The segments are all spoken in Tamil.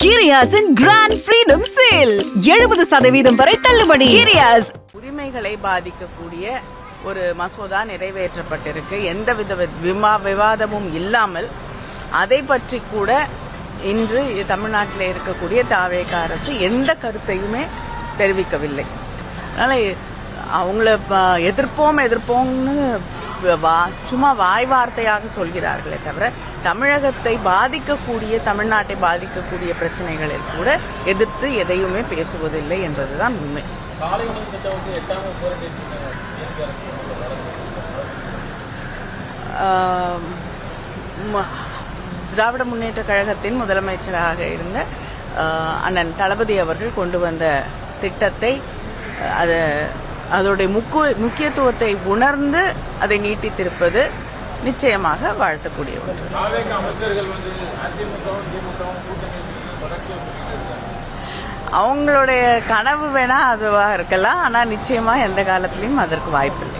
கிரியாஸின் கிராண்ட் ஃப்ரீடம் சேல் 70% வரை தள்ளுபடி. கிரியாஸ் உரிமைகளை பாதிக்கக்கூடிய ஒரு மசோதா நிறைவேற்றப்பட்டிருக்கு. எந்தவித விவாதமும் இல்லாமல் அதை பற்றி கூட இன்று தமிழ்நாட்டில் இருக்கக்கூடிய தாவேக அரசு எந்த கருத்தையுமே தெரிவிக்கவில்லை. அதனால அவங்கள எதிர்ப்போம்னு சும்மா வாய் வார்த்தையாக சொல்கிறார்களே தவிர தமிழகத்தை பாதிக்கக்கூடிய தமிழ்நாட்டை பாதிக்கக்கூடிய பிரச்சனைகளில் கூட எதிர்த்து எதையுமே பேசுவதில்லை என்பதுதான் உண்மை. திராவிட முன்னேற்ற கழகத்தின் முதலமைச்சராக இருந்த அண்ணன் தளபதி அவர்கள் கொண்டு வந்த திட்டத்தை அதோடைய முக்கியத்துவத்தை உணர்ந்து அதை நீட்டித்திருப்பது நிச்சயமாக வாழ்த்தக்கூடிய ஒன்று. அவங்களுடைய கனவு வேணா அதுவா இருக்கலாம், ஆனா நிச்சயமா எந்த காலத்திலையும் அதற்கு வாய்ப்பில்லை.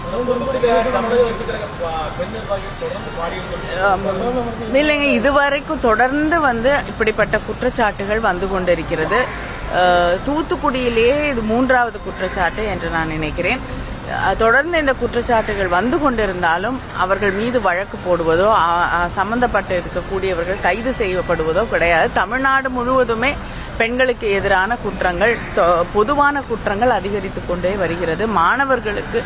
இல்லைங்க, இதுவரைக்கும் தொடர்ந்து இப்படிப்பட்ட குற்றச்சாட்டுகள் வந்து கொண்டிருக்கிறது. தூத்துக்குடியிலேயே இது 3வது குற்றச்சாட்டு என்று நான் நினைக்கிறேன். தொடர்ந்து இந்த குற்றச்சாட்டுகள் வந்து கொண்டிருந்தாலும் அவர்கள் மீது வழக்கு போடுவதோ சம்பந்தப்பட்டு இருக்கக்கூடியவர்கள் கைது செய்யப்படுவதோ கிடையாது. தமிழ்நாடு முழுவதுமே பெண்களுக்கு எதிரான குற்றங்கள், பொதுவான குற்றங்கள் அதிகரித்துக் கொண்டே வருகிறது. மாணவர்களுக்கு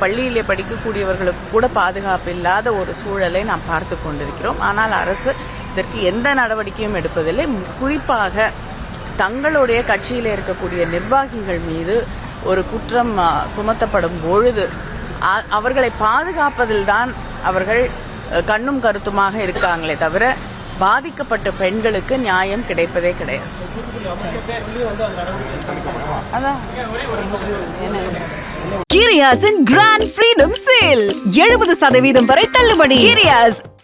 பள்ளியிலே படிக்கக்கூடியவர்களுக்கு கூட பாதுகாப்பு இல்லாத ஒரு சூழலை நாம் பார்த்து கொண்டிருக்கிறோம். ஆனால் அரசு இதற்கு எந்த நடவடிக்கையும் எடுப்பதில்லை. குறிப்பாக தங்களுடைய கட்சியில் இருக்கக்கூடிய நிர்வாகிகள் மீது ஒரு குற்றம் சுமத்தப்படும் பொழுது அவர்களை பாதுகாப்பதில்தான் அவர்கள் கண்ணும் கருத்துமாக இருக்காங்களே தவிர பாதிக்கப்பட்ட பெண்களுக்கு நியாயம் கிடைப்பதே கிடையாது. கிரியாஸின் கிராண்ட் ஃப்ரீடம் சேல் 70% வரை தள்ளுபடி. கிரியாஸ்